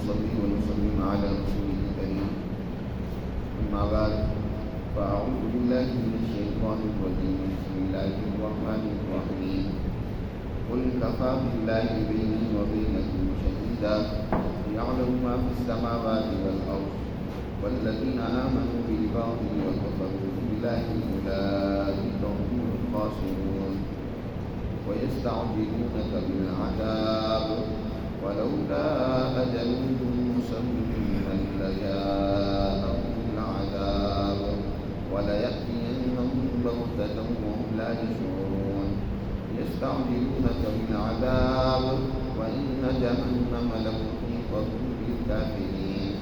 ونصلي ونسلم على رسوله الكريم. أما بعد فأعوذ بالله من الشيطان الرجيم. بسم الله الرحمن الرحيم. قل كفى بالله بيني وبينكم شهيدا يعلم ما في السماوات والأرض والذين آمنوا بالباطل وكفروا بالله أولئك هم الخاسرون. ويستعجلونك بالعذاب ولولا أجل مسمى لجاءهم العذاب وليأتينهم بغتة وهم لا يشعرون. يستعجلونك بالعذاب وإن جهنم لمحيطة بالكافرين.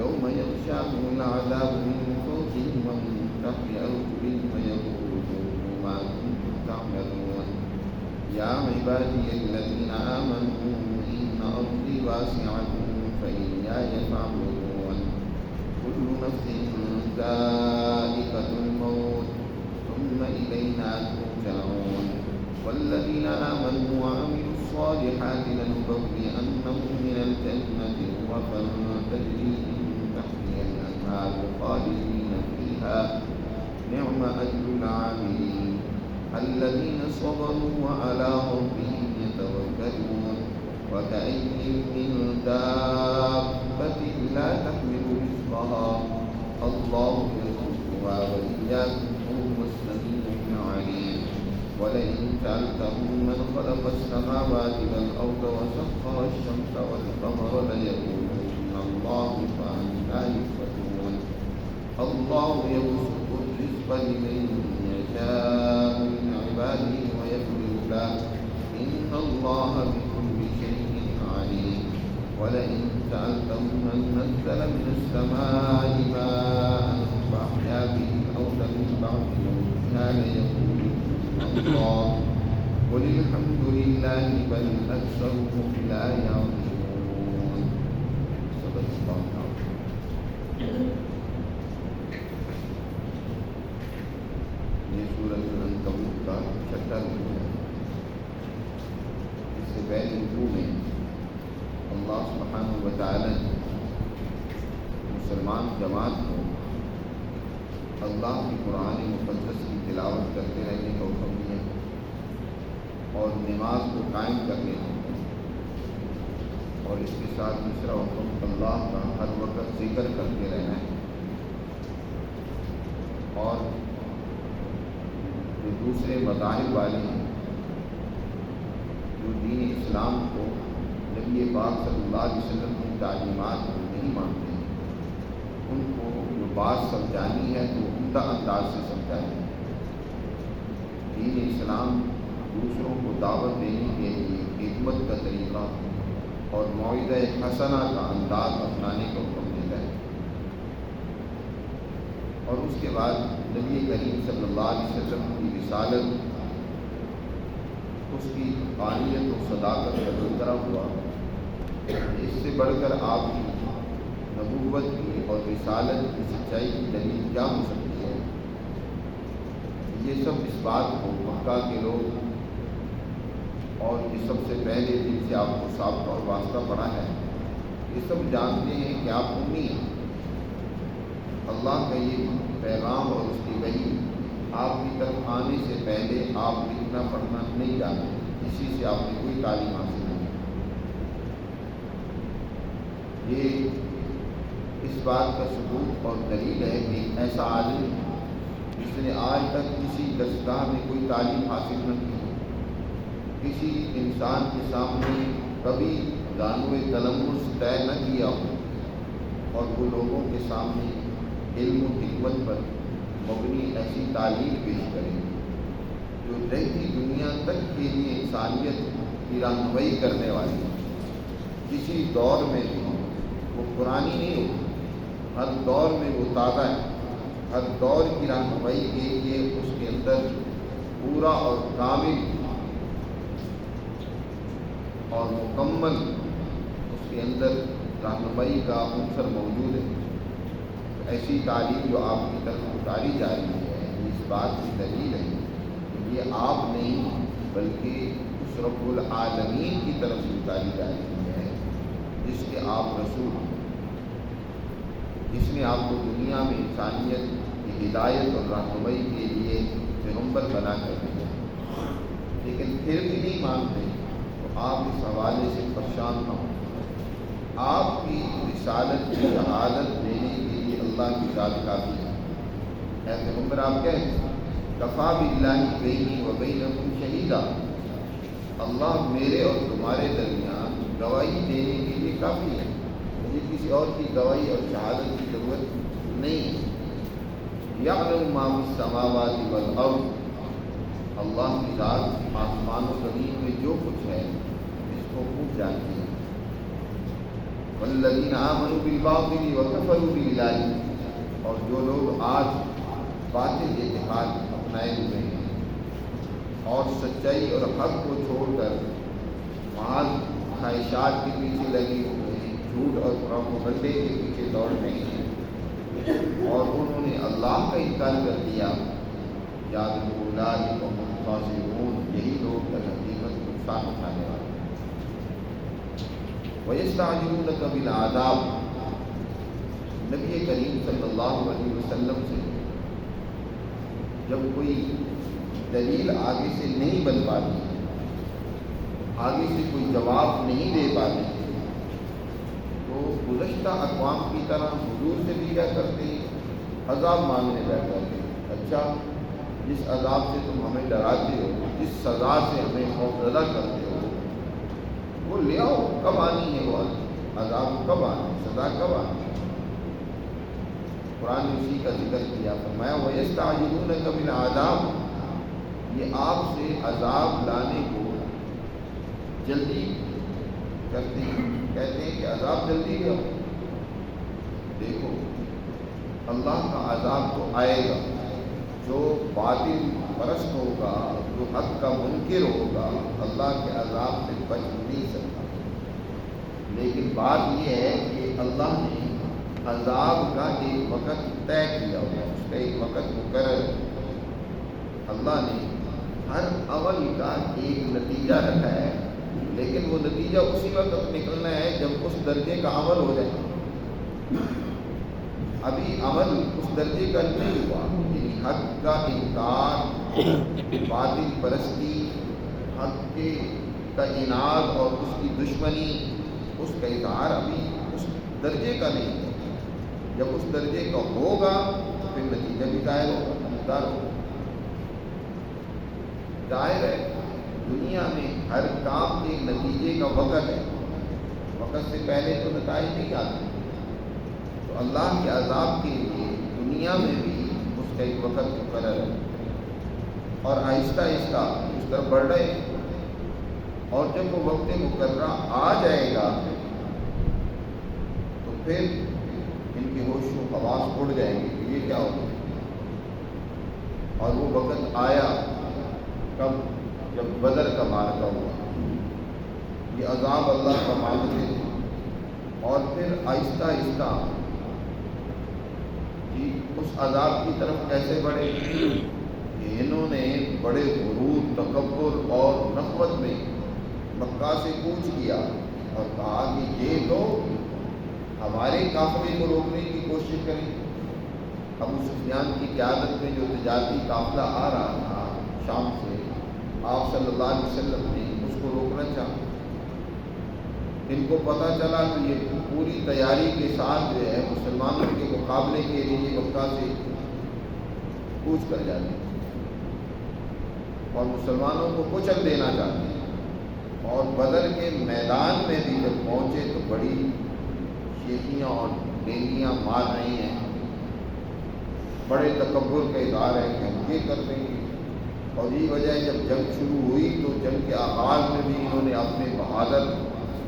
يوم يغشاهم العذاب من فوقهم ومن تحت أرجلهم ويقول ذوقوا ما كنتم تعملون. يا عبادي الذين آمنوا إن أرضي واسعة فإياي فاعبدون. كل نفس ذائقة الموت ثم إلينا ترجعون. والذين آمنوا وعملوا الصالحات لنبوئنهم من الجنة غرفا تجري من تحتها الأنهار خالدين فيها نعم أجر العاملين الذين صبروا وعلى ربهم يتوكلون. وكأين من دابة لا تحمل رزقها الله يرزقها وإياكم وهو السميع العليم. ولئن سألتهم من خلق السماوات والأرض وسخر الشمس والقمر ليقولن الله فأنى يؤفكون. الله يبسط الرزق لمن يشاء من عباده ويقدر له إن الله بكل شيء عليم. ولئن سألتهم من نزل من السماء ماء فأحيا به الأرض من بعد موتها ليقولن الله قل الحمد لله بل أكثرهم لا يعلمون. صدق الله العظيم. یہ سورۃ العنکبوت کا چھٹا رکوع ہے. اس سے پہلے رکوع میں اللہ سبحانہ و تعالی نے مسلمان جماعت کو اللہ کی قرآن مقدس کی تلاوت کرتے رہنے کا حکم دیا اور نماز کو قائم کرنے کا حکم، اور اس کے ساتھ دوسرا حکم اللہ کا ہر وقت ذکر کرتے رہنا ہے. اور جو دوسرے مذاہب والے ہیں جو دین اسلام کو نبی پاک صلی اللہ علیہ وسلم کی تعلیمات کو نہیں مانتے ہیں، ان کو جو بات سمجھانی ہے تو عمدہ انداز سے سمجھانی ہے. دین اسلام دوسروں کو دعوت دینے کے لیے حکمت کا طریقہ اور موعظہ حسنہ کا انداز اپنانے کا حکم دیتا ہے. اور اس کے بعد نبی کریم صلی اللہ علیہ وسلم کی رسالت، اس کی حقانیت و صداقت کا تذکرہ ہوا. اس سے بڑھ کر آپ کی نبوت کی اور رسالت کی سچائی کی دلیل کیا ہو سکتی ہے؟ یہ سب اس بات کو مکہ کے لوگ اور یہ سب سے پہلے جن سے آپ کو سابقہ اور واسطہ پڑا ہے، یہ سب جانتے ہیں کہ آپ امی ہیں. اللہ کا یہ پیغام اور اس کی وحی آپ کی طرف آنے سے پہلے آپ لکھنا پڑھنا نہیں جانتے، کسی سے آپ نے کوئی تعلیم حاصل نہیں. یہ اس بات کا ثبوت اور دلیل ہے کہ ایسا عالم جس نے آج تک کسی دستگاہ میں کوئی تعلیم حاصل نہ کی، کسی انسان کے سامنے کبھی دانوِ تلمس طے نہ کیا ہو، اور وہ لوگوں کے سامنے علم و حکمت پر مبنی ایسی تعلیم پیش کرے جو رہتی دنیا تک کے لیے انسانیت کی رہنمائی کرنے والی ہے. کسی دور میں بھی وہ پرانی نہیں ہوتی، ہر دور میں وہ تازہ ہے. ہر دور کی رہنمائی کے لیے اس کے اندر پورا اور کامل اور مکمل اس کے اندر رہنمائی کا عنصر موجود ہے. ایسی تعلیم جو آپ کی طرف اتاری جا رہی ہے، اس بات کی دلیل ہے کہ یہ آپ نہیں بلکہ اس رب العالمین کی طرف سے اتاری جا رہی ہے جس کے آپ رسول ہیں، جس نے آپ کو دنیا میں انسانیت کی ہدایت اور رہنمائی کے لیے پیغمبر بنا کر دیا، لیکن پھر بھی نہیں مانتے تو آپ اس حوالے سے پریشان نہ ہوں۔ آپ کی رسالت کی شہادت دینے کے لیے اللہ کی ذات کافی ہے۔ اے پیغمبر آپ کہہ دیں کفا باللہ بینی و بینکم شہیدا، اللہ میرے اور تمہارے درمیان گواہی دینے کے لیے کافی ہے، مجھے کسی اور کی گواہی اور شہادت کی ضرورت نہیں ہے۔ یعلم ما فی السماوات والارض، اللہ کی ذات آسمان و زمین میں جو کچھ ہے اس کو خوب جانتی ہے۔ والذین آمنوا بالباطل وکفروا باللہ، اور جو لوگ آج باطل اتحاد اپنائے ہوئے ہیں اور سچائی اور حق کو چھوڑ کر محض خواہشات کے پیچھے لگے ہوئے ہیں، جھوٹ اور پروپیگنڈے کے پیچھے دوڑ رہے ہیں اور انہوں نے اللہ کا انکار کر دیا، یاد اولئک هم الخاسرون، یہی لوگ در حقیقت نقصان اٹھانے والے۔ وَيَسْتَعْجِلُونَكَ بِالْعَذَابِ، نبی کریم صلی اللہ علیہ وسلم سے جب کوئی دلیل آگے سے نہیں بن پاتی، آگے سے کوئی جواب نہیں دے پاتی، تو گزشتہ اقوام کی طرح حضور سے بھی کیا کرتے ہیں، عذاب مانگنے بیٹھ جاتے ہیں۔ اچھا، جس عذاب سے تم ہمیں ڈراتے ہو، جس سزا سے ہمیں خوفزدہ کرتے ہو، وہ لے آؤ، کب آنی ہے وہ عذاب، کب آنا ہے، سزا کب آنی ہے۔ قرآن نے اسی کا ذکر کیا، فرمایا وَيَسْتَعْجِلُونَكَ بِالْعَذَابِ، یہ آپ سے عذاب لانے کو جلدی کرتے ہیں، کہتے ہیں کہ عذاب جلدی لے آؤ۔ دیکھو اللہ کا عذاب تو آئے گا، جو باطل پرست ہوگا، جو حق کا منکر ہوگا، اللہ کے عذاب سے بچ نہیں سکتا۔ لیکن بات یہ ہے کہ اللہ نے عذاب کا ایک وقت طے کیا ہوا، اس کا ایک وقت مقرر ہے۔ اللہ نے ہر عمل کا ایک نتیجہ رکھا ہے، لیکن وہ نتیجہ اسی وقت نکلنا ہے جب اس درجے کا عمل ہو جائے۔ ابھی عمل اس درجے کا نہیں ہوا، یعنی حق کا انکار، باطل پرستی، حق کا اناد اور اس کی دشمنی، اس کا اظہار ابھی اس درجے کا نہیں ہے۔ جب اس درجے کا ہوگا تو پھر نتیجہ بھی ظاہر ہوگا۔ ظاہر ہے دنیا میں ہر کام کے نتیجے کا وقت ہے، وقت سے پہلے تو نتائج نہیں آتے، تو اللہ کے عذاب کے لیے دنیا میں بھی اس کا ایک وقت مقرر ہے اور آہستہ آہستہ اس طرف بڑھ رہے ہیں، اور جب وہ وقت مقررہ آ جائے گا تو پھر ان کے ہوش و حواس اڑ جائیں گے کہ یہ کیا ہوگا۔ اور وہ وقت آیا کب؟ جب بدر کا معرکہ ہوا، یہ عذاب اللہ کا مانگتے تھے، اور پھر آہستہ آہستہ کہ اس عذاب کی طرف کیسے بڑھے کہ انہوں نے بڑے غرور، تکبر اور نخوت میں مکہ سے کوچ کیا اور کہا کہ یہ لوگ ہمارے قافلے کو روکنے کی کوشش کریں۔ ابو سفیان کی قیادت میں جو تجارتی قافلہ آ رہا تھا شام سے، آپ صلی اللہ علیہ وسلم نے اس کو روکنا چاہا۔ ان کو پتہ چلا تو یہ پوری تیاری کے ساتھ جو ہے مسلمانوں کے مقابلے کے لیے مکہ سے کوچ کر جاتے ہیں اور مسلمانوں کو کچل دینا چاہتے ہیں، اور بدر کے میدان میں بھی جب پہنچے تو بڑی شیخیاں اور ڈینگیاں مار رہی ہیں، بڑے تکبر کا اظہار ہے کہ ہم یہ کر دیں گے۔ اور یہ وجہ ہے جب جنگ شروع ہوئی تو جنگ کے آغاز میں بھی انہوں نے اپنے بہادر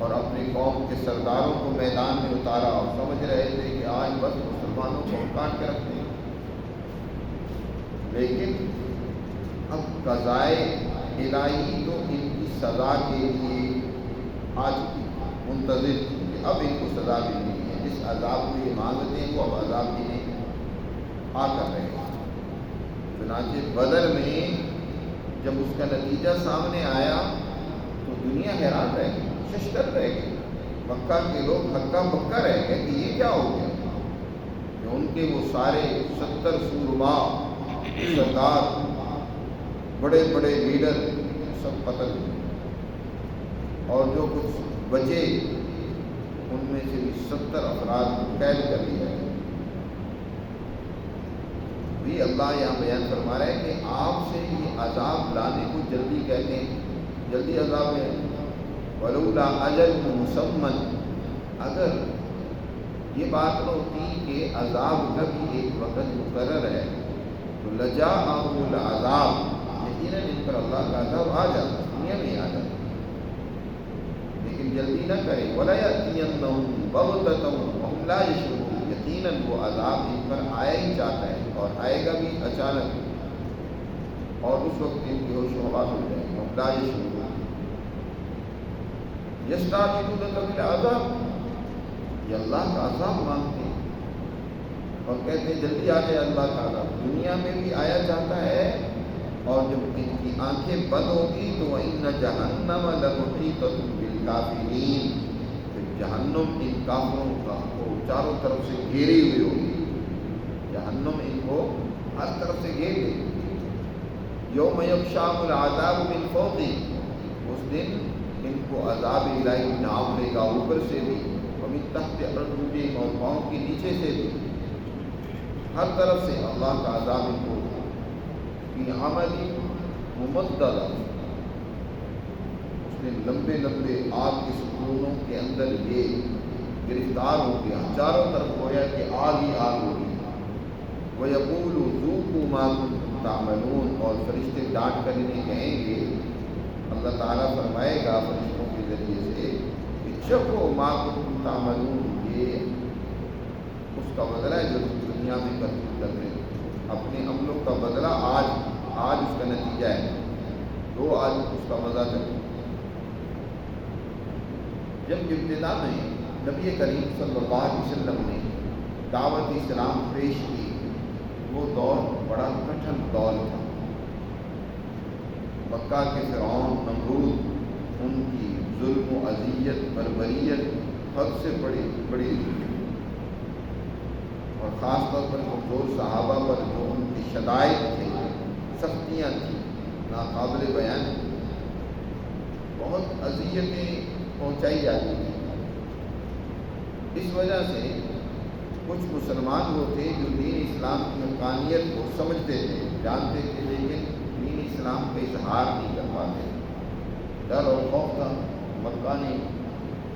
اور اپنے قوم کے سرداروں کو میدان میں اتارا اور سمجھ رہے تھے کہ آج بس مسلمانوں کو کاٹ کے رکھتے ہیں، لیکن اب قضائے الہی تو ان کی سزا کے لیے آ چکی، منتظر کہ اب ان کو سزا ملنی ہے، جس عذاب کو یہ مانگتے ہیں وہ اب عذاب دینے آ کر رہے ہیں۔ چنانچہ بدر میں جب اس کا نتیجہ سامنے آیا تو دنیا حیران رہ گئی، ششدر رہ گئی مکہ کے لوگ ہکا بکا رہ گئے کہ یہ کیا ہو گیا کہ ان کے وہ سارے 70 سورما سردار بڑے بڑے لیڈر سب قتل ہوئے، اور جو کچھ بچے ان میں سے بھی 70 افراد قید کر لیا گیا۔ بھی اللہ یہاں بیان فرما رہا ہے کہ آپ سے یہ عذاب لانے کو جلدی کہتے ہیں، جلدی عذاب لیں۔ ولولا اجل مسمى، اگر یہ بات نہ ہوتی کہ عذاب کا بھی ایک وقت مقرر ہے تو لجاءهم العذاب، یقیناً ان پر اللہ کا عذاب آ جاتا، دنیا میں آ جاتا، لیکن جلدی نہ کرے۔ ولا يأتينهم بغتة وهم لا يشعرون، یقیناً وہ عذاب ان پر آیا ہی چاہتا ہے اور آئے گا بھی اچانک، اور اس وقت ان کی ہوش و حواس ہو جائے گا۔ لا يشعرون یستعجلونک بالعذاب، یہ اللہ کا عذاب مانگتے ہیں اور کہتے ہیں جلدی آ جائے اللہ کا عذاب۔ دنیا میں بھی آیا چاہتا ہے، اور جب ان کی آنکھیں بند ہوگی تو وَإِنَّ جَهَنَّمَ لَمُحِيطَةٌ بِالْكَافِرِينَ، پھر جہنم ان کافروں کو چاروں طرف سے گھیری ہوئی ہوگی، جہنم ان کو ہر طرف سے گھیر لے گی۔ یوم یغشاہم العذاب من فوقہم، اس دن ان کو عذاب الہی ڈھانپ لے گا اوپر سے بھی، ومن تحت ارجلہم، اور پاؤں کے نیچے سے بھی، ہر طرف سے اللہ کا عذاب ان کو فی عمل ممددہ، اس نے لمبے لمبے آگ کے ستونوں کے اندر یہ گرفتار ہو گیا، چاروں طرف گویا کہ آگ ہی آگ ہوگی۔ وَيَقُولُ ذُوقُوا مَا كُنتُمْ تَعْمَلُونَ، اور فرشتے ڈانٹ کر انہیں کہیں گے، اللہ تعالیٰ فرمائے گا فرشتوں کے ذریعے سے کہ چکھو ما کنتم تعملون، یہ اس کا بدلہ ہے جو تم دنیا میں کر رہے ہو، اپنے عملوں کا بدلہ آج اس کا نتیجہ ہے، تو آج اس کا مزہ چلو۔ جب ابتدا میں نبی کریم صلی اللہ علیہ وسلم نے دعوت اسلام پیش کی، وہ دور بڑا کٹھن دور تھا۔ مکہ کے فرعون نمرود، ان کی ظلم و اذیت بربریت حد سے بڑی اور خاص طور پر کمزور صحابہ پر جو ان کی شدائد تھی، سختیاں تھیں، ناقابل بیان، بہت اذیتیں پہنچائی جاتی تھیں۔ اس وجہ سے کچھ مسلمان وہ تھے جو دین اسلام کی حقانیت کو سمجھتے تھے، جانتے تھے، لیکن دین اسلام کا اظہار نہیں کر پاتے، ڈر اور خوف تھا۔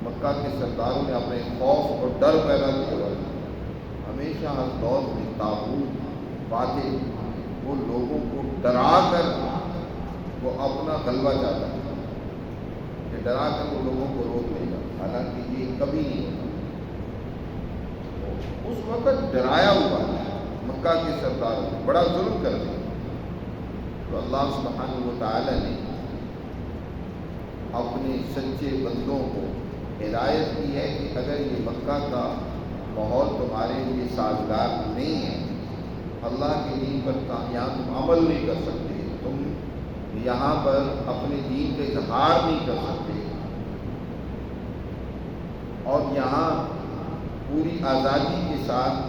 مکہ کے سرداروں نے اپنے خوف اور ڈر پیدا کیا ہوا تھا، ہمیشہ ہر دور میں تابوت باطل وہ لوگوں کو ڈرا کر وہ اپنا غلبہ چاہتا ہے کہ ڈرا کر وہ لوگوں کو روک لے گا، حالانکہ یہ کبھی نہیں ہوتا۔ اس وقت ڈرایا ہوا مکہ کے سرداروں نے بڑا ظلم کر دیا، تو اللہ سبحانہ و تعالی نے اپنے سچے بندوں کو ہدایت کی ہے کہ اگر یہ مکہ کا ماحول تمہارے لیے سازگار نہیں ہے، اللہ کے دین پر یہاں تم عمل نہیں کر سکتے، تم یہاں پر اپنے دین کا اظہار نہیں کر سکتے، اور یہاں پوری آزادی کے ساتھ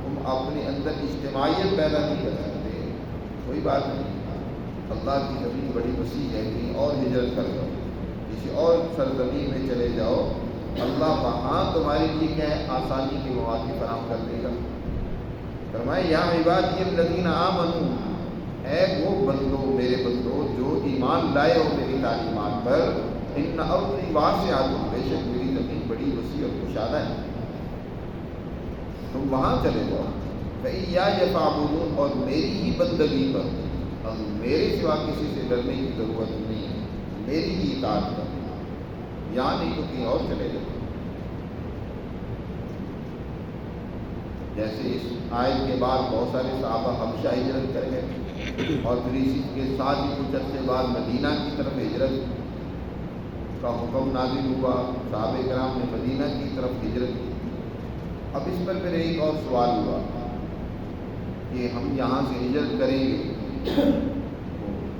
تم اپنے اندر اجتماعیت پیدا نہیں کر سکتے، کوئی بات نہیں، اللہ کی زمین بڑی وسیع ہے، کہیں اور ہجرت کر جاؤ، کسی اور سرزمین میں چلے جاؤ، اللہ وہاں تمہارے لیے کیا ہے، آسانی کے مواقع فراہم کر دے گا۔ فرمائے یا عبادی الذین آمنوا، اے وہ بندو میرے بندو جو ایمان لائے ہو میری تعلیمات پر، ان ارضی واسعۃ، بے شک میری زمین بڑی وسیع اور کشادہ ہے، تم وہاں چلے جاؤ، فإیایا فاعبدون، اور میری ہی بندگی پر، اب میرے سوا کسی سے ڈرنے کی ضرورت نہیں ہے، میری ہی اطاعت کرو، یہاں نہیں تو کہیں اور چلے جاؤ۔ جیسے اس آیت کے بعد بہت سارے صحابہ حبشہ ہجرت کر گئے، اور پھر اسی کے ساتھ ہی کچھ عرصے بعد مدینہ کی طرف ہجرت کا حکم نازل ہوا، صحابہ کرام نے مدینہ کی طرف ہجرت کی۔ اب اس پر پھر ایک اور سوال ہوا کہ ہم یہاں سے ہجرت کریں گے،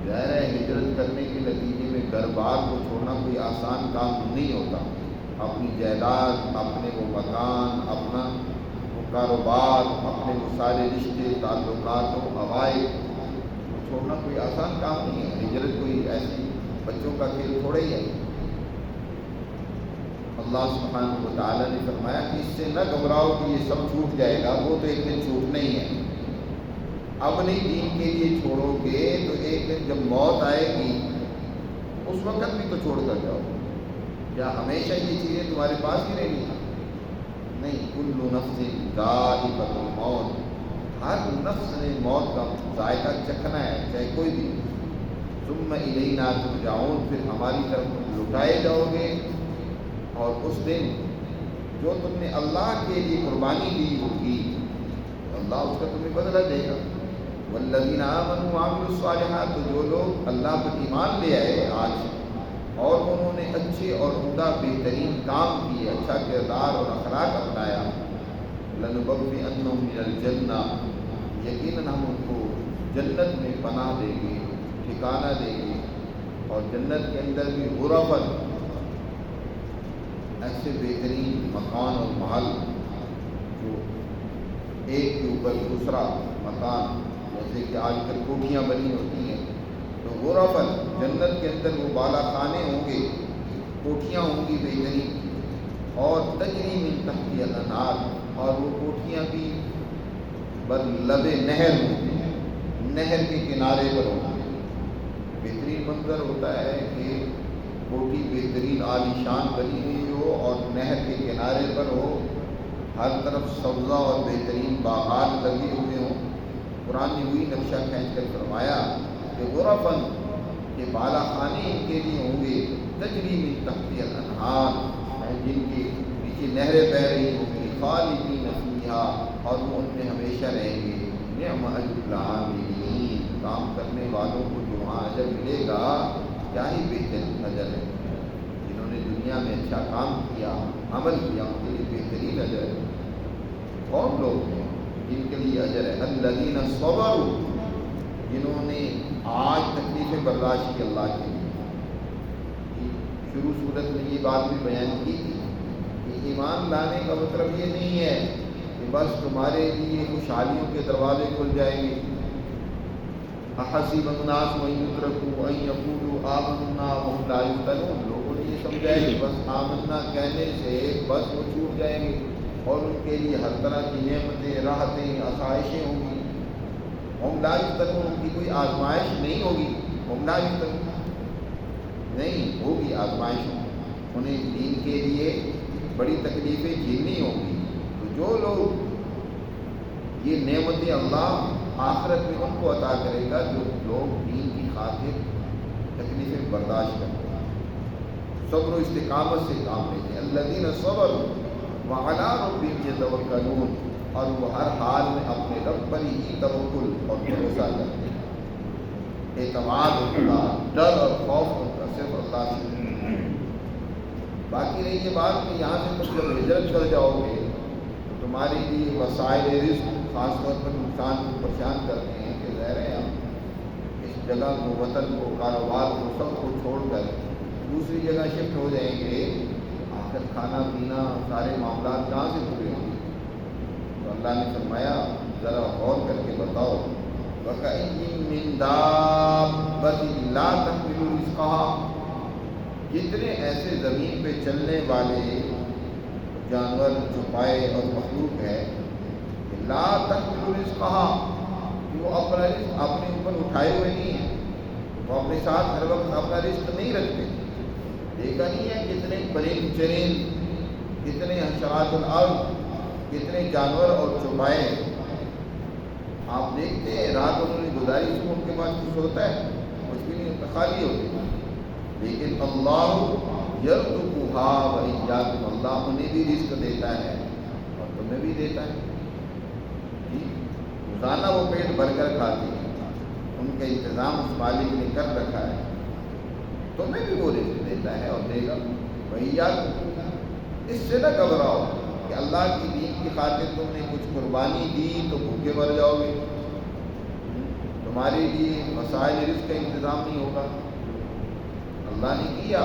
ظاہر ہے ہجرت کرنے کے نتیجے میں گھر بار کو چھوڑنا کوئی آسان کام نہیں ہوتا، اپنی جائیداد، اپنے وہ مکان، اپنا وہ کاروبار، اپنے وہ سارے رشتے تعلقات و عوائد کو چھوڑنا کوئی آسان کام نہیں ہے۔ ہجرت کوئی ایسی بچوں کا کھیل تھوڑا ہی ہے۔ اللہ سبحانہ و تعالیٰ نے فرمایا کہ اس سے نہ گھبراؤ کہ یہ سب چھوٹ جائے گا، وہ تو ایک دن چھوٹنا ہی ہے۔ اب نہیں دین کے لیے چھوڑو گے تو ایک دن جب موت آئے گی اس وقت بھی تو چھوڑ کر جاؤ۔ کیا ہمیشہ یہ چیزیں تمہارے پاس ہی رہیں گی؟ نہیں، کل نفس ذائقۃ الموت، ہر نفس نے موت کا ذائقہ چکھنا ہے، چاہے کوئی بھی۔ ثم الینا ترجعون، پھر ہماری طرف لوٹائے جاؤ گے، اور اس دن جو تم نے اللہ کے لیے قربانی دی ہوگی اللہ اس کا تمہیں بدلہ دے گا۔ والذین آمنوا وعملوا الصالحات، تو جو لوگ اللہ پر ایمان لے آئے آج اور انہوں نے اچھے اور عمدہ بہترین کام کیے، اچھا کردار اور اخلاق اپنایا، لنبوئنہم من الجنہ، یقیناً ہم ان کو جنت میں پناہ دیں گے، ٹھکانہ دیں گے، اور جنت کے اندر بھی غرفاً، ایسے بہترین مکان اور محل جو ایک کے اوپر دوسرا مکان، جیسے کہ آج کل کوٹھیاں بنی ہوتی ہیں، تو غرفاً جنت کے اندر وہ بالا خانے ہوں گے، کوٹھیاں ہوں گی بہترین، اور تجری من تحتہا الانہار، اور وہ کوٹھیاں بھی بر لب نہر ہوں گی، نہر کے کنارے پر ہوں گی۔ بہترین منظر ہوتا ہے کہ کوٹھی بہترین عالی شان بنی ہوئی ہو اور نہر کے کنارے پر ہو، ہر طرف سبزہ اور بہترین باغات لگے ہوئے ہوں۔ قرآن نے وہی نقشہ کھینچ کر فرمایا کہ غرفاً، کہ بالا خانے ان کے لیے ہوں گے، تجری من تحتہا الانہار، جن کے نیچے نہریں بہہ رہی ہوں گی، خالدین فیہا، اور وہ ان میں ہمیشہ رہیں گے۔ نعم اجر العاملین، کام کرنے والوں کو جو وہاں اجر ملے گا کیا ہی بہترین اجر ہے۔ جنہوں نے دنیا میں اچھا کام کیا، عمل کیا، ان کے لیے بہترین اجر ہے۔ کون لوگ ہیں جن کے لیے اجر ہے؟ الذین صبروا، جنہوں نے آج تکلیفیں برداشت کی اللہ کے لیے۔ شروع صورت میں یہ بات بھی بیان کی تھی کہ ایمان لانے کا مطلب یہ نہیں ہے کہ بس تمہارے لیے خوشحالیوں کے دروازے کھل جائیں گے۔ احسب الناس ان یترکوا ان یقولوا آمنا وهم لا یفتنون، لوگوں نے یہ سمجھا ہے کہ بس آمنا کہنے سے بس وہ چھوٹ جائیں گے اور ان کے لیے ہر طرح کی نعمتیں، راحتیں، آسائشیں ہوں گی۔ ہم لا یفتنون، ان کی کوئی آزمائش نہیں ہوگی۔ ہم لا یفتنون، نہیں ہوگی آزمائش، انہیں دین کے لیے بڑی تکلیفیں جھیلنی ہوں گی۔ تو جو لوگ یہ نعمتیں اللہ آخرت میں ان کو عطا کرے گا جو لوگ دین کی خاطر تکلیفیں برداشت کرتے ہیں، صبر و استقامت سے کام لیتے ہیں۔ الذین صبروا وعلی ربہم یتوکلون، اور وہ ہر حال میں اپنے رب پر ہی توکل اور بھروسہ کرتے ہیں، اعتماد ہوگا، ڈر اور خوف ہوگا صرف اللہ سے۔ باقی رہی یہ بات کہ یہاں سے تم جب ہجرت کر جاؤ گے تو تمہارے لیے وسائل رزق خاص طور پر انسان کو پریشان کرتے ہیں کہ ظاہر ہے ہم اس جگہ کو، وطن کو، کاروبار کو، سب کو چھوڑ کر دوسری جگہ شفٹ ہو جائیں گے، آخر کھانا پینا سارے معاملات کہاں سے پورے ہوں گے؟ تو اللہ نے فرمایا ذرا غور کر کے بتاؤ، وَكَأَيٍّ مِّن دَابَّةٍ لَّا تَحْمِلُ رِزْقَهَا، جتنے ایسے زمین پہ چلنے والے جانور، چوپائے اور مخلوق ہے، لا تحمل رزقها، کہ وہ اپنا رزق اپنے اوپر اٹھائے ہوئے نہیں ہیں، وہ اپنے ساتھ ہر وقت اپنا رزق نہیں رکھتے۔ دیکھا نہیں ہے کتنے پرند چرند، کتنے حشرات الارض، کتنے جانور اور چوپائے آپ دیکھتے ہیں، رات انہوں نے گزاری، صبح ان کے پاس کچھ ہوتا ہے؟ کچھ بھی نہیں ہوتا، خالی ہوتی ہے۔ لیکن اللہ یرزقھا وإیاکم، اللہ انہیں بھی رزق دیتا ہے اور تمہیں بھی دیتا ہے۔ روزانہ وہ پیٹ بھر کر کھاتی ہیں، ان کا انتظام اس مالک نے کر رکھا ہے، تمہیں بھی وہ رزق دیتا ہے اور دے گا۔ وإیاکم، اس سے نہ گھبراؤ کہ اللہ کی دین کی خاطر تم نے کچھ قربانی دی تو بھوکے مر جاؤ گے، تمہارے لیے وسائل رزق کا انتظام نہیں ہوگا۔ اللہ نے کیا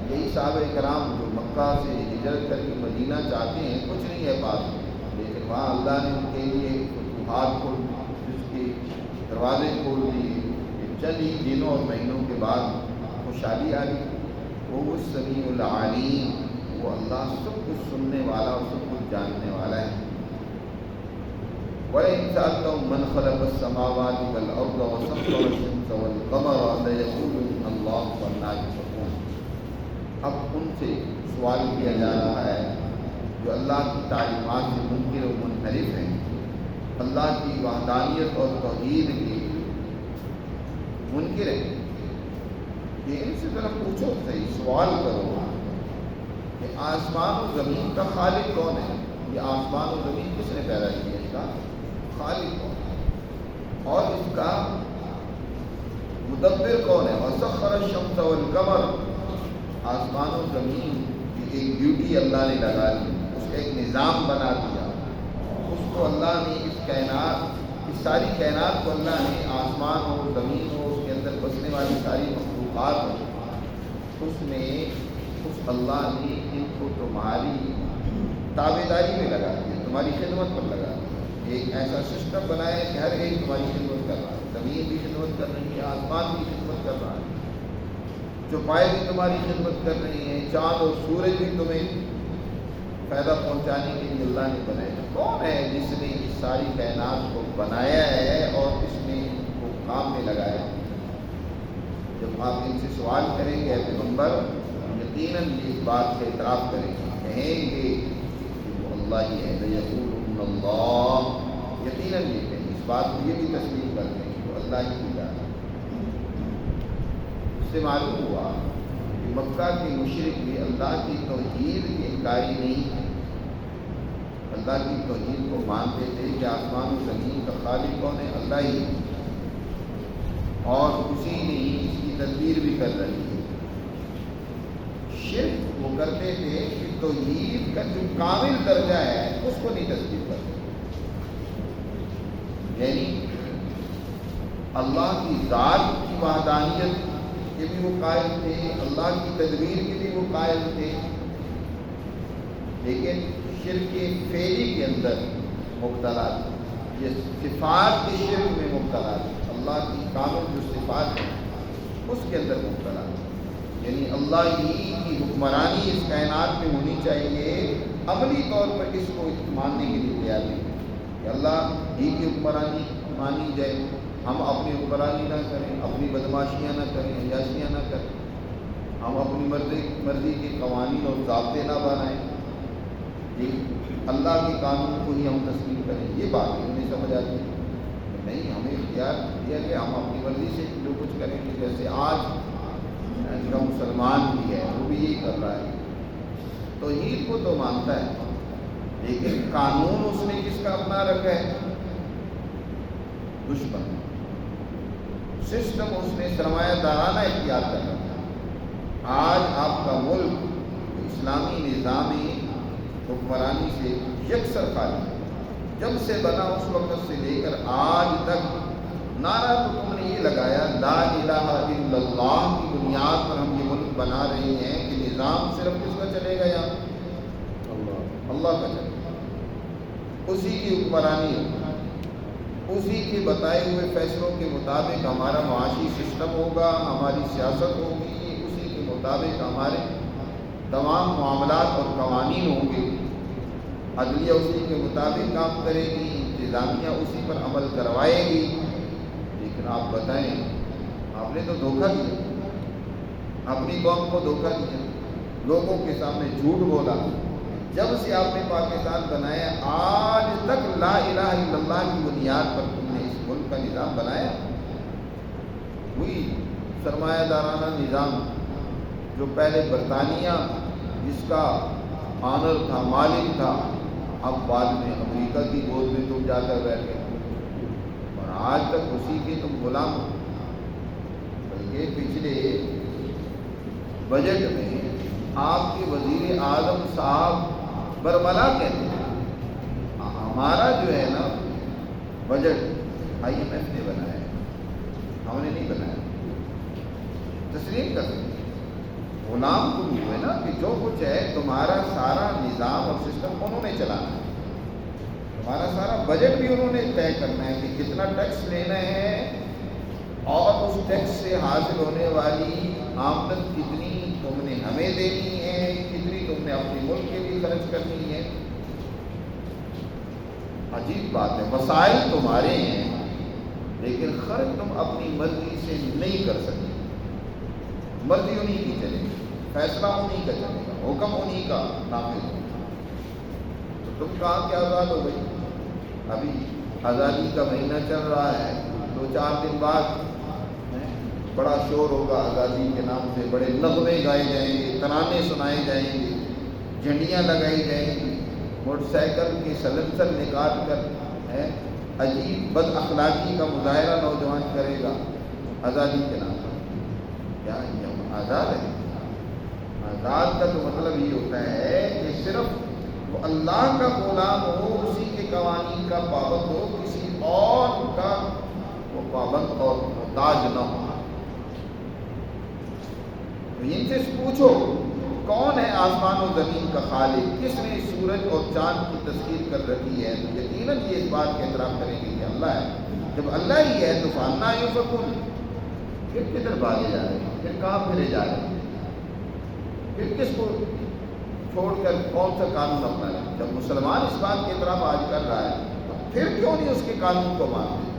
یہی صحابہ کرام جو مکہ سے ہجرت کر کے مدینہ چاہتے ہیں، کچھ نہیں ہے پاس، لیکن وہاں اللہ نے ان کے لیے فتوحات کھول دی، جس کے دروازے کھول دیے کہ چند ہی دنوں اور مہینوں کے بعد خوشحالی آ گئی۔ وہ السمیع العلیم، وہ اللہ سب کچھ سننے والا اور سب کچھ جاننے والا ہے۔ وَإِن سَأَلْتَهُم مَّنْ خَلَقَ السَّمَاوَاتِ وَالْأَرْضَ وَسَخَّرَ الشَّمْسَ وَالْقَمَرَ لَيَقُولُنَّ اللَّهُ فَأَنَّىٰ يُؤْفَكُونَ۔ اب ان سے سوال کیا جا رہا ہے جو اللہ کی تعلیمات سے منکر و منحرف ہیں، اللہ کی وحدانیت اور توحید کے منکر ہیں، کہ ان سے ذرا پوچھو، صحیح سوال کرو کہ آسمان و زمین کا خالق کون ہے؟ یہ آسمان و زمین کس نے پیدا کیا؟ اس کا خالق کون ہے؟ اور اس کا مدبر کون ہے؟ وَسَخَّرَ الشَّمْسَ وَالْقَمَرَ، آسمان و زمین کی ایک ڈیوٹی اللہ نے لگا دی، اس کا ایک نظام بنا دیا، اس کو اللہ نے اس کائنات، اس ساری کائنات کو اللہ نے، آسمان ہو، زمین ہو، اس کے اندر بسنے والی ساری مخلوقات ہو، اس نے، اس اللہ نے ان کو تمہاری تابعداری میں لگا دیا، تمہاری خدمت پر لگا دیا۔ ایک ایسا سسٹم بنایا ہے کہ ہر ایک تمہاری خدمت کر رہا ہے، زمین بھی خدمت کر رہی ہے، آسمان بھی خدمت کر رہا ہے، چوپائے بھی تمہاری خدمت کر رہی ہیں، چاند اور سورج بھی تمہیں فائدہ پہنچانے کے لیے اللہ نے بنایا۔ کون ہے جس نے اس ساری کائنات کو بنایا ہے اور اس نے ان کو کام میں لگایا؟ جب آپ ان سے سوال کریں گے پیغمبر، یقیناً اس بات کا اعتراف کریں گے، کہیں گے کہ وہ اللہ ہی ہے، لَيَقُولُنَّ اللَّهُ، یقیناً یہ کہیں، اس بات کو یہ بھی تسلیم کرتے ہیں کہ وہ اللہ ہی کی ذات ہے۔ اس سے معلوم ہوا کہ مکہ کے مشرک بھی اللہ کی توحید کے انکاری نہیں ہے، اللہ کی توحید کو مانتے تھے کہ آسمان و زمین کا خالق کون ہے؟ اللہ ہی، اور اسی نے ہی اس کی تدبیر بھی کر رہی ہے۔ شرک وہ کرتے تھے کہ توحید کا جو کامل درجہ ہے اس کو نہیں تسلیم کرتے، یعنی اللہ کی ذات کی وحدانیت کے بھی وہ قائل تھے، اللہ کی تدبیر کے بھی وہ قائل تھے، لیکن شرک فعلی کے اندر مبتلا تھے، یہ صفات کے شرک میں مبتلا تھے، اللہ کی کامل جو صفات ہیں اس کے اندر مبتلا تھے، یعنی اللہ ہی کی حکمرانی اس کائنات میں ہونی چاہیے، عملی طور پر اس کو ماننے کے لیے تیار نہیں کہ اللہ ہی کی حکمرانی مانی جائے، ہم اپنی حکمرانی نہ کریں، اپنی بدماشیاں نہ کریں، عیاشیاں نہ کریں، ہم اپنی مرضی کے قوانین اور ضابطے نہ بنائیں، یہ اللہ کے قانون کو ہی ہم تسلیم کریں، یہ بات انہیں سمجھ آتی ہے۔ نہیں، ہمیں اختیار دیا کہ ہم اپنی مرضی سے جو کچھ کریں گے، جیسے آج کا مسلمان بھی ہے وہ بھی یہی کر رہا ہے، توحید کو تو مانتا ہے لیکن قانون اس نے کس کا اپنا رکھا ہے؟ دشمن، سسٹم اس نے سرمایہ دارانہ اختیار کر رکھا ہے۔ آج آپ کا ملک اسلامی نظامی حکمرانی سے یکسر خالی ہے، جب سے بنا اس وقت سے لے کر آج تک نعرہ تو تم نے یہ لگایا لا الہ الا اللہ کی بنیاد پر ہم یہ ملک بنا رہے ہیں کہ نظام صرف کس کا چلے گا؟ یہاں اللہ کا چلے گا، اسی کی حکمرانی ہوگی، اسی کے بتائے ہوئے فیصلوں کے مطابق ہمارا معاشی سسٹم ہوگا، ہماری سیاست ہوگی، اسی کے مطابق ہمارے تمام معاملات اور قوانین ہوں گے، عدلیہ اسی کے مطابق کام کرے گی، انتظامیہ اسی پر عمل کروائے گی۔ لیکن آپ بتائیں، آپ نے تو دھوکہ دیا، اپنی قوم کو دھوکہ دیا، لوگوں کے سامنے جھوٹ بولا۔ جب سے آپ نے پاکستان بنایا آج تک لا الہ الا اللہ کی بنیاد پر تم نے اس ملک کا نظام بنایا، وہی سرمایہ دارانہ نظام جو پہلے برطانیہ جس کا آنر تھا، مالک تھا، اب بعد میں امریکہ کی گود میں تم جا کر بیٹھ گئے اور آج تک اسی کے تم غلام ہو۔ بلکہ پچھلے بجٹ میں آپ کے وزیر اعظم صاحب برملا کہتے ہیں ہمارا جو ہے نا بجٹ IMF نے بنایا ہے، ہم نے نہیں بنایا، تسلیم کر سکتے غلام تم ہوئے نا کہ جو کچھ ہے تمہارا سارا نظام اور سسٹم انہوں نے چلانا ہے، تمہارا سارا بجٹ بھی انہوں نے طے کرنا ہے کہ کتنا ٹیکس لینا ہے اور اس ٹیکس سے حاصل ہونے والی آمدن کتنی تم نے ہمیں دینی ہے، کتنی تم نے اپنے ملک کے لیے خرچ کرنی ہے۔ عجیب بات ہے، وسائل تمہارے ہیں لیکن خرچ تم اپنی مرضی سے نہیں کر سکتے، مرضی انہی کی چلے گی، فیصلہ انہی کا چلے گا، حکم انہی کا نافذ ہوگا۔ تو تم کہاں کیا آزاد ہو گئی؟ ابھی آزادی کا مہینہ چل رہا ہے، 2-4 دن بعد بڑا شور ہوگا آزادی کے نام سے، بڑے نغمے گائے جائیں گے، ترانے سنائے جائیں گے، جھنڈیاں لگائی جائیں گی، موٹر سائیکل کے سلنسر نکال کر عجیب بد اخلاقی کا مظاہرہ نوجوان کرے گا آزادی کے نام پر۔ کیا یہ آزاد ہے؟ آزاد کا تو مطلب یہ ہوتا ہے کہ صرف وہ اللہ کا غلام ہو، اسی کے قوانین کا پابند ہو، کسی اور کا وہ پابند اور محتاج نہ ہو۔ ان سے پوچھو کون ہے آسمان و زمین کا خالق، کس نے سورج اور چاند کی تسخیر کر رکھی ہے، تو یقیناً یہ اس بات کا اعتراف کریں گے کہ اللہ ہے۔ جب اللہ ہی ہے تو فَأَنَّىٰ يُؤْفَكُونَ، پھر کدھر بھاگے جا رہے ہیں، پھر کہاں پھرے جا رہے ہیں، پھر کس کو چھوڑ کر کون سا قانون اپنا ہے؟ جب مسلمان اس بات کے اعتراف آج کر رہا ہے تو پھر کیوں نہیں اس کے قانون کو مانتے؟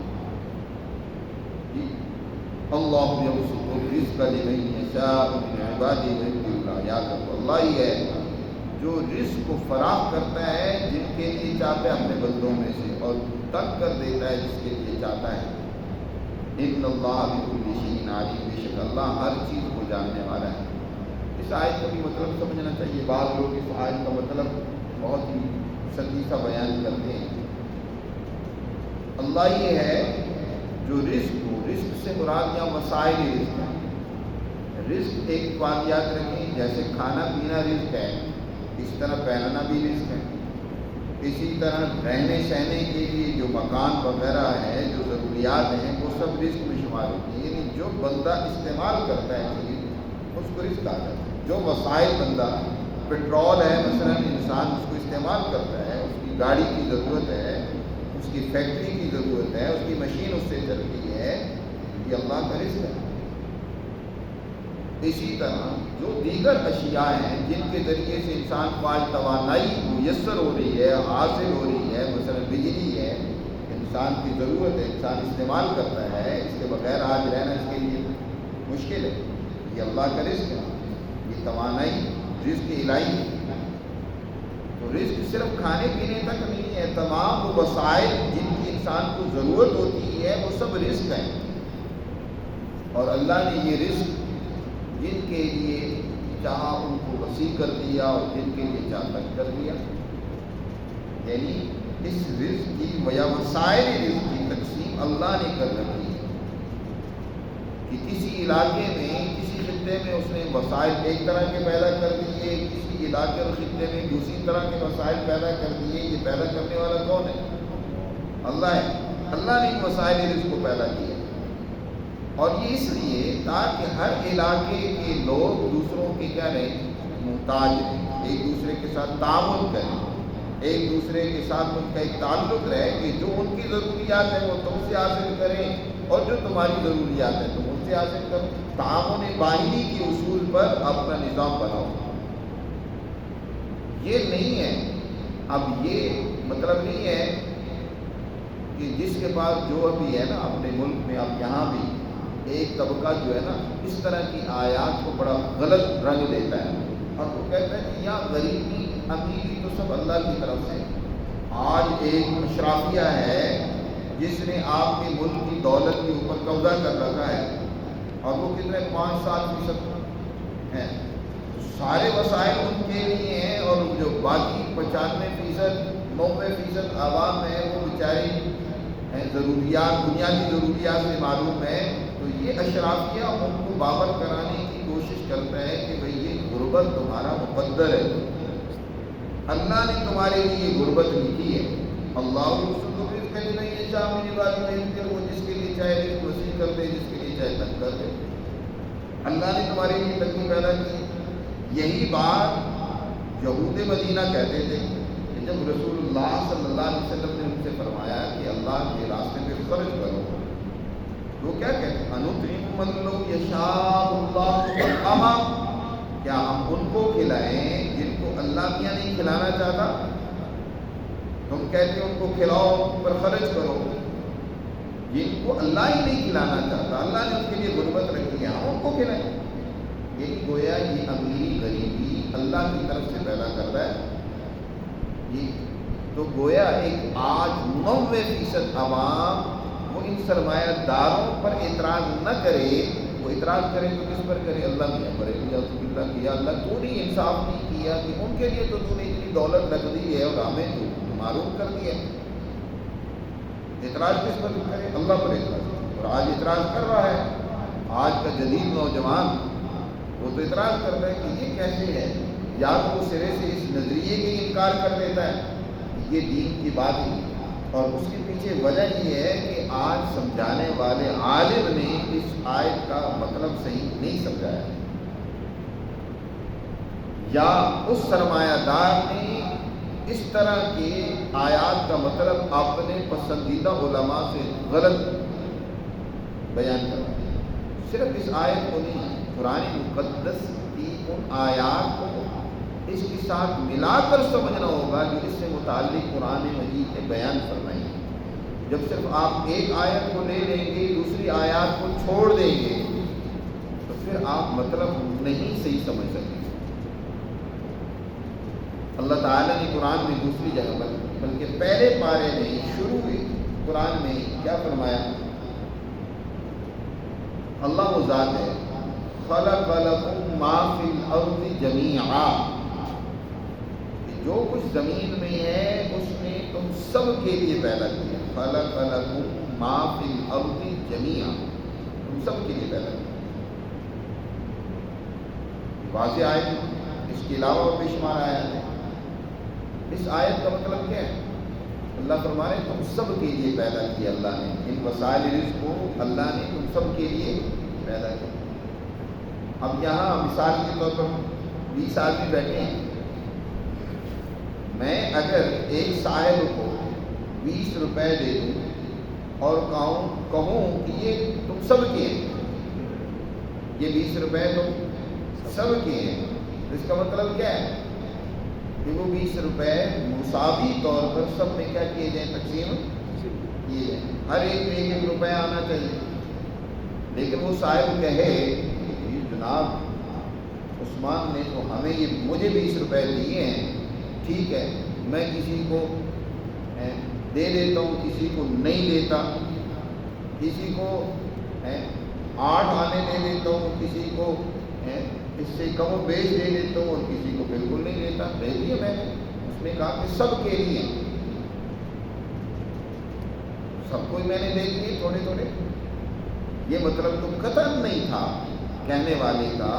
اللہ یبسط الرزق لمن یشاء من عبادہ ویقدر، یاد رکھو اللہ ہی ہے جو رزق کو فراخ کرتا ہے جن کے لیے چاہتا ہے اپنے بندوں میں سے، اور تنگ کر دیتا ہے جس کے لیے چاہتا ہے۔ ان اللہ بکل شیء علیم، بے شک اللہ ہر چیز کو جاننے والا ہے۔ اس آیت کا بھی مطلب سمجھنا چاہیے۔ بعض لوگ اس آیت کا مطلب بہت ہی سطحی سا بیان کرتے ہیں۔ اللہ یہ ہے جو رزق ہو، رزق سے مراد یہاں وسائل رزق ہے۔ رزق ایک بات یاد رکھیں، جیسے کھانا پینا رزق ہے، اس طرح پہننا بھی رزق ہے، اسی طرح رہنے سہنے کے لیے جو مکان وغیرہ ہے، جو ضروریات ہیں، وہ سب رزق میں شمار ہوتی ہیں۔ یعنی جو بندہ استعمال کرتا ہے چیز اس کو رزق آ جاتا ہے۔ جو وسائل بندہ، پیٹرول ہے مثلا، انسان اس کو استعمال کرتا ہے، اس کی گاڑی کی ضرورت ہے، اس کی فیکٹری کی ضرورت ہے، اس کی مشین اس سے چلتی ہے، یہ اللہ کا رزق ہے۔ اسی طرح جو دیگر اشیاء ہیں جن کے ذریعے سے انسان کو آج توانائی میسر ہو رہی ہے، حاصل ہو رہی ہے، مثلا بجلی ہے، انسان کی ضرورت ہے، انسان استعمال کرتا ہے، اس کے بغیر آج رہنا اس کے لیے مشکل ہے، یہ اللہ کا رزق ہے، یہ توانائی رزق الہی ہے۔ تو رزق صرف کھانے پینے تک نہیں ہے، تمام وہ وسائل جن کی انسان کو ضرورت ہوتی ہے وہ سب رزق ہیں، اور اللہ نے یہ رزق جن کے لیے چاہا ان کو وسیع کر دیا اور جن کے لیے چاہا تنگ کر دیا۔ یعنی اس رزق کی یا وسائل رزق کی تقسیم اللہ نے کر رکھی ہے کہ کسی علاقے میں، کسی خطے میں اس نے وسائل ایک طرح کے پیدا کر دیے، کسی علاقے اور خطے میں دوسری طرح کے وسائل پیدا کر دیے۔ یہ پیدا کرنے والا کون ہے؟ اللہ ہے۔ اللہ نے ان وسائل رزق کو پیدا کیا، اور یہ اس لیے تاکہ ہر علاقے کے لوگ دوسروں کے کیا رہیں؟ محتاج رہیں، ایک دوسرے کے ساتھ تعاون کریں، ایک دوسرے کے ساتھ ان کا ایک تعلق رہے کہ جو ان کی ضروریات ہیں وہ تم سے حاصل کریں، اور جو تمہاری ضروریات ہیں تم ان سے حاصل کرو۔ تعاون باہمی کے اصول پر اپنا نظام بناؤ۔ یہ نہیں ہے، اب یہ مطلب نہیں ہے کہ جس کے پاس جو ابھی ہے نا اپنے ملک میں، اب یہاں بھی ایک طبقہ جو ہے نا اس طرح کی آیات کو بڑا غلط رنگ دیتا ہے، اور وہ کہتا ہے کہ یہاں غریبی امیری تو سب اللہ کی طرف سے۔ آج ایک اشرافیہ ہے جس نے آپ کے ملک کی دولت کے اوپر قبضہ کر رکھا ہے، اور وہ کتنے 5-7% ہیں، سارے وسائل ان کے لیے ہیں، اور جو باقی 95%، 90% عوام ہے وہ بیچارے ضروریات، بنیادی ضروریات سے معروم ہے۔ تو یہ اشرافیہ ان کو باور کرانے کی کوشش کرتا ہے کہ بھئی یہ غربت تمہارا مقدر ہے، اللہ نے تمہارے لیے غربت لکھی ہے۔ اللہ یبسط الرزق لمن یشاء من عبادہ ویقدر، وہ جس کے لیے چاہے رزق وسیع کر دے، جس کے لیے چاہے تنگ کر دے۔ اللہ نے تمہارے لیے تنگی پیدا کی، یہی بات یہود مدینہ کہتے تھے کہ جب رسول اللہ صلی اللہ علیہ وسلم نے ان سے فرمایا کہ اللہ کے راستے پہ خرچ کرو، تو کیا کہتے ہیں؟ انُطعِمُ مَن لَّوْ یَشَاءُ اللَّهُ طَعَامَهُ، کیا ہم ان کو کھلائیں جن کو اللہ میاں نہیں کھلانا چاہتا؟ تم کہتے ہو ان کو کھلاؤ، ان پر خرچ کرو، جن کو اللہ ہی نہیں کھلانا چاہتا، اللہ نے ان کے لیے غربت رکھی ہے، ہم ان کو کھلائیں۔ یہ گویا یہ امیری غریبی اللہ کی طرف سے پیدا کرتا ہے۔ یہ تو گویا ایک آج 90% عوام وہ ان سرمایہ داروں پر اعتراض نہ کرے، وہ اعتراض کرے تو کس پر کرے؟ اللہ میاں پر۔ اللہ کیا اللہ تو نہیں انصاف نہیں کیا کہ ان کے لیے تو نے اتنی دولت رکھ دی ہے اور ہمیں تو معروف کر دیا۔ اعتراض کس پر کرے؟ اللہ پر اعتراض۔ اور آج اعتراض کر رہا ہے آج کا جدید نوجوان، وہ تو اعتراض کرتا ہے کہ یہ کیسے ہے، یا تو وہ سرے سے اس نظریے کے انکار کر دیتا ہے یہ دین کی بات ہی، اور اس کے پیچھے وجہ یہ ہے کہ آج سمجھانے والے عالم نے اس آیت کا مطلب صحیح نہیں سمجھایا، یا اس سرمایہ دار نے اس طرح کے آیات کا مطلب اپنے پسندیدہ علماء سے غلط بیان کرا۔ صرف اس آیت کو نہیں، قرآن مقدس کی ان آیات کو اس کے ساتھ ملا کر سمجھنا ہوگا جو اس سے متعلق قرآن مجید نے بیان فرمائی ہے۔ جب صرف آپ ایک آیت کو لے لیں گے، دوسری آیات کو چھوڑ دیں گے، تو پھر آپ مطلب نہیں صحیح سمجھ سکیں۔ اللہ تعالیٰ نے قرآن میں دوسری جگہ پر بلکہ پہلے پارے میں شروع قرآن میں کیا فرمایا؟ اللہ وہ ذات ہے خلق لکم ما فی الارض جمیعا، جو کچھ زمین میں ہے اس نے تم سب کے لیے پیدا کیا۔ خلق لکم ما فی الارض جمیعا، تم سب کے لیے پیدا کیا۔ واضح آیت، اس کے علاوہ بے شمار آیات ہیں۔ اس آیت کا مطلب کیا ہے؟ اللہ فرما رہے تم سب کے لیے پیدا کیا اللہ نے، ان وسائل رزق کو اللہ نے تم سب کے لیے پیدا کیا۔ اب یہاں مثال کے طور پر 20 آدمی بیٹھے ہیں، میں اگر ایک صاحب کو 20 روپے دے دوں اور کہوں کہ یہ تم سب کے ہیں، یہ 20 روپے تم سب کے ہیں، اس کا مطلب کیا ہے کہ وہ 20 روپے مساوی طور پر سب میں کیا کیے جائیں؟ تقسیم کیے جائیں، ہر ایک میں 1 روپے آنا چاہیے۔ لیکن وہ صاحب کہے کہ جناب عثمان نے تو ہمیں مجھے 20 روپے دیے ہیں، ٹھیک ہے میں کسی کو دے دیتا ہوں، کسی کو نہیں دیتا، کسی کو 8 آنے دے دیتا ہوں، کسی کو اس سے کم و بیش دے دیتا ہوں، اور کسی کو بالکل نہیں دیتا۔ دے دیے میں نے، اس نے کہا کہ سب کے لیے، سب کو میں نے دے دیے تھوڑے تھوڑے۔ یہ مطلب تو قطعاً نہیں تھا کہنے والے کا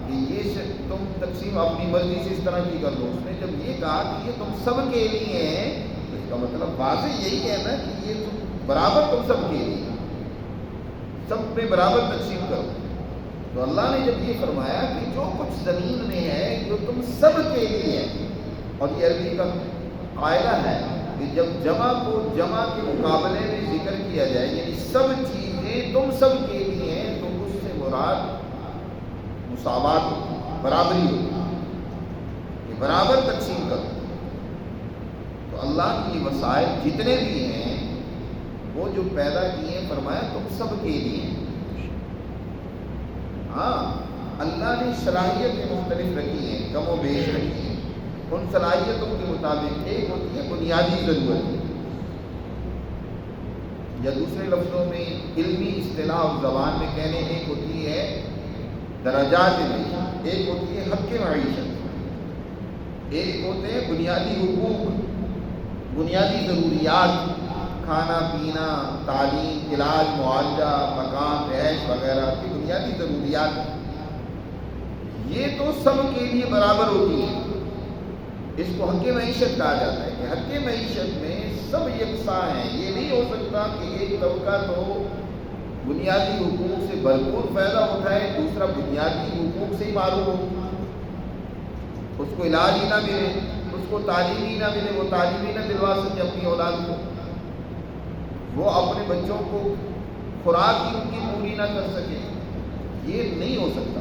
کہ یہ تم تقسیم اپنی مرضی سے اس طرح کی کر دو۔ اس نے جب یہ کہا کہ یہ تم سب کے لیے ہیں، تو اس کا مطلب واضح یہی ہے نا کہ یہ تم برابر تم سب کے لیے، سب میں برابر تقسیم کرو۔ تو اللہ نے جب یہ فرمایا کہ جو کچھ زمین میں ہے جو تم سب کے لیے ہے، اور یہ عربی کا قاعدہ ہے کہ جب جمع کو جمع کے مقابلے میں ذکر کیا جائے، یعنی سب چیزیں تم سب کے لیے ہیں، تو اس سے مراد مساوات ہوتی، برابری ہوتی، کہ برابر تقسیم کرو۔ تو اللہ کی وسائل جتنے بھی ہیں وہ جو پیدا کیے ہیں، فرمایا تم سب کے لیے۔ ہاں اللہ نے صلاحیتیں مختلف رکھی ہیں، کم و بیش رکھی ہیں، ان صلاحیتوں کے مطابق ایک ہوتی ہے بنیادی ضرورت، یا دوسرے لفظوں میں علمی اصطلاح اور زبان میں کہنے، ایک ہوتی ہے درجات معیشت، ایک ہوتی ہے حق معیشت، ایک ہوتے ہیں بنیادی حقوق، بنیادی ضروریات، کھانا پینا، تعلیم، علاج، معالجہ، مکان، رہائش وغیرہ کی بنیادی ضروریات، یہ تو سب کے لیے برابر ہوتی ہیں۔ اس کو حق معیشت کہا جاتا ہے کہ حق معیشت میں سب یکساں ہیں۔ یہ نہیں ہو سکتا کہ ایک طبقہ تو بنیادی حقوق سے بھرپور فائدہ اٹھائے، دوسرا بنیادی حقوق سے ہی معروف ہو۔ اس کو علاج ہی نہ ملے، اس کو تعلیم ہی نہ ملے، وہ تعلیم ہی نہ دلوا سکے اپنی اولاد کو، وہ اپنے بچوں کو خوراک ہی ان کی پوری نہ کر سکے، یہ نہیں ہو سکتا۔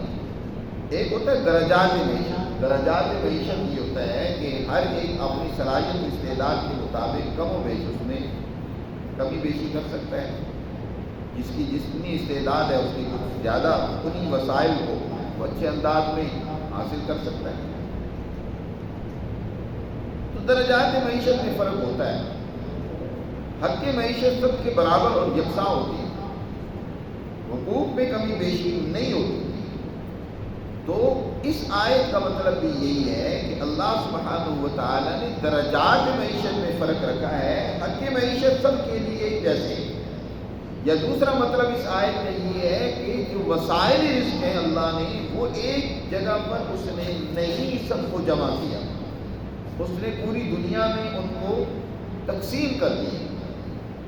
ایک ہوتا ہے درجات معیشت۔ درجات معیشت یہ ہوتا ہے کہ ہر ایک اپنی صلاحیت و استعداد کے مطابق کم و بیش اس میں کمی بیشی کر سکتا ہے۔ جس کی جتنی استعداد ہے اس کی کچھ زیادہ انہی وسائل کو وہ اچھے انداز میں حاصل کر سکتا ہے۔ تو درجات معیشت میں فرق ہوتا ہے۔ حق معیشت سب کے برابر اور یکساں ہوتی ہے، حقوق میں کمی بیشی نہیں ہوتی۔ تو اس آیت کا مطلب بھی یہی ہے کہ اللہ سبحانہ و تعالیٰ نے درجات معیشت میں فرق رکھا ہے، حق معیشت سب کے لیے ایک جیسے۔ یا دوسرا مطلب اس آیت میں یہ ہے کہ جو وسائل رزق ہیں اللہ نے وہ ایک جگہ پر اس نے نہیں سب کو جمع کیا، اس نے پوری دنیا میں ان کو تقسیم کر دی۔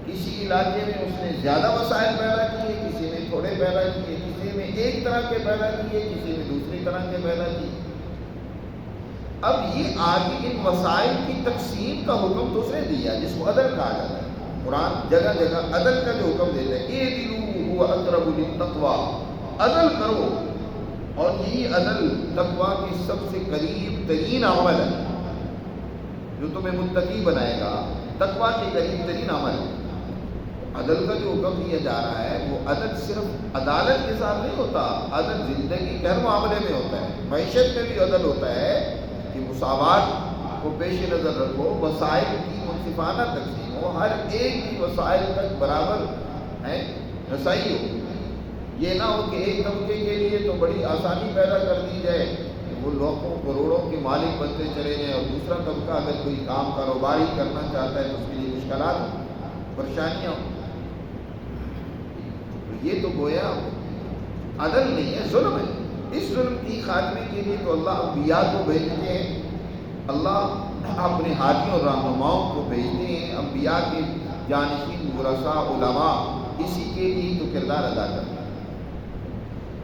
کسی علاقے میں اس نے زیادہ وسائل پیدا کیے، کسی میں تھوڑے پیدا کیے، کسی میں ایک طرح کے پیدا کیے، کسی میں دوسری طرح کے پیدا کیے۔ اب یہ آگے ان وسائل کی تقسیم کا حکم دوسرے دیا جس کو عدل کہا جاتا ہے۔ قرآن جگہ جگہ عدل کا جو حکم دیتا ہے، اعدلوا هو اقرب للتقوی، عدل کرو، اور یہی عدل تقوی کے سب سے قریب ترین عمل ہے جو تمہیں متقی بنائے گا۔ تقوی کے قریب ترین عمل ہے۔ عدل کا جو حکم دیا جا رہا ہے وہ عدل صرف عدالت کے ساتھ نہیں ہوتا، عدل زندگی کے ہر معاملے میں ہوتا ہے۔ معیشت میں بھی عدل ہوتا ہے کہ مساوات کو پیش نظر رکھو، وسائل کی منصفانہ تقسیم ہو، ہر ایک کی وسائل تک برابر رسائی ہو۔ یہ نہ ہو کہ ایک طبقے کے لیے تو بڑی آسانی پیدا کر دی جائے کہ وہ لاکھوں کروڑوں کے مالک بنتے چلے جائیں، اور دوسرا طبقہ اگر کوئی کام کاروباری کرنا چاہتا ہے تو اس کے لیے مشکلات پریشانیاں ہوں۔ یہ تو گویا عدل نہیں ہے، ظلم ہے۔ اس ظلم کی خاتمے کے لیے تو اللہ انبیاء کو بھیجتے ہیں، اللہ اپنے ہادیوں اور رہنماؤں کو بھیجتے ہیں، انبیاء کے جانشین ورثاء علماء اسی کے لیے تو کردار ادا کرتے ہیں۔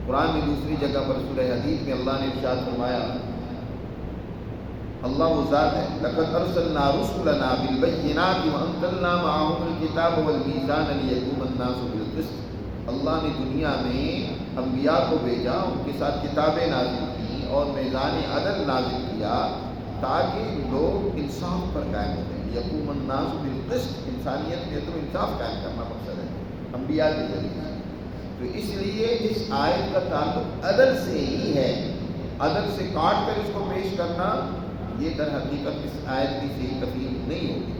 قرآن میں دوسری جگہ پر سورہ حدید میں اللہ نے ارشاد فرمایا، اللہ وہ ذات ہے، لقد ارسلنا رسلنا بالبینات وانزلنا معهم الکتاب والمیزان لیقوم الناس بالقسط۔ اللہ نے دنیا میں انبیاء کو بھیجا، ان کے ساتھ کتابیں نازل کی اور میزان عدل نازل کیا تاکہ لوگ انصاف پر قائم ہو جائیں۔ یقوم الناس بالقسط، انسانیت میں تو انصاف قائم کرنا مقصد ہے انبیاء کے ذریعے۔ تو اس لیے اس آیت کا تعلق عدل سے ہی ہے، عدل سے کاٹ کر اس کو پیش کرنا یہ در حقیقت اس آیت کی صحیح تفہیم نہیں ہوگی۔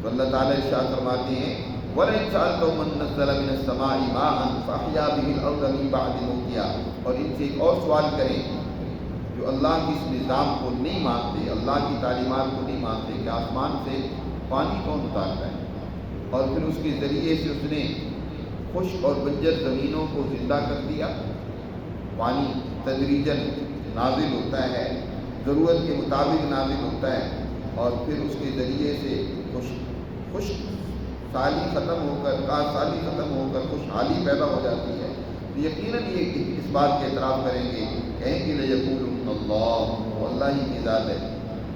تو اللہ تعالیٰ ارشاد فرماتے ہیں، وَلَئِن سَأَلْتَهُم مَّن نَّزَّلَ مِنَ السَّمَاءِ مَاءً فَأَحْيَا بِهِ الْأَرْضَ مِن بَعْدِ مَوْتِهَا، اور ان سے ایک اور سوال کریں جو اللہ کے اس نظام کو نہیں مانتے، اللہ کی تعلیمات کو نہیں مانتے کہ آسمان سے پانی کون اتارتا ہے، اور پھر اس کے ذریعے سے اس نے خشک اور بنجر زمینوں کو زندہ کر دیا۔ پانی تدریجاً نازل ہوتا ہے، ضرورت کے مطابق نازل ہوتا ہے، اور پھر اس کے ذریعے سے خشک سالی ختم ہو کر کاشالی ختم ہو کر خوشحالی پیدا ہو جاتی ہے۔ تو یقیناً یہ اس بات کے اعتراف کریں گے، کہیں گے لَيَقُولُنَّ اللَّهُ، اللہ ہی کی ذات ہے۔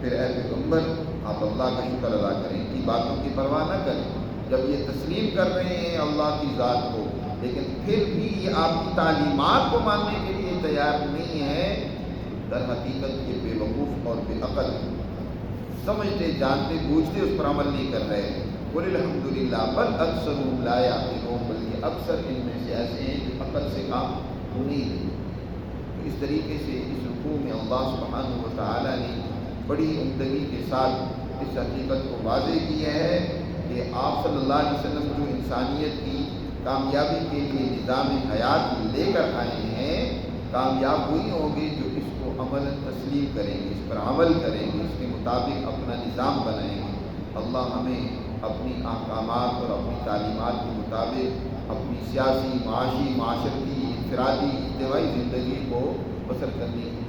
پھر اے پیغمبر آپ اللہ کا شکر ادا کریں، ان باتوں کی پرواہ نہ کریں۔ جب یہ تسلیم کر رہے ہیں اللہ کی ذات کو، لیکن پھر بھی یہ آپ کی تعلیمات کو ماننے کے لیے تیار نہیں ہے، در حقیقت یہ بے وقوف اور بے عقل، سمجھتے جانتے بوجھتے اس پر عمل نہیں کر رہے۔ قُلِ الْحَمْدُ لِلَّهِ بَلْ أَكْثَرُهُمْ لَا يَعْقِلُونَ، بلکہ اکثر ان میں سے ایسے ہیں جو عقل سے کام نہیں لیتے۔ اس طریقے سے اس رکوع میں اللہ سبحانہ و تعالیٰ نے بڑی عمدگی کے ساتھ اس حقیقت کو واضح کیا ہے کہ آپ صلی اللہ علیہ وسلم جو انسانیت کی کامیابی کے لیے نظام حیات لے کر آئے ہیں، کامیاب وہی ہوں گے جو اس کو عمل تسلیم کریں گے، اس پر عمل کریں گے، اس کے مطابق اپنا نظام بنائیں گے۔ اللہ ہمیں اپنی احکامات اور اپنی تعلیمات کے مطابق اپنی سیاسی، معاشی، معاشرتی، انفرادی، اجتماعی زندگی کو بسر کرنے کی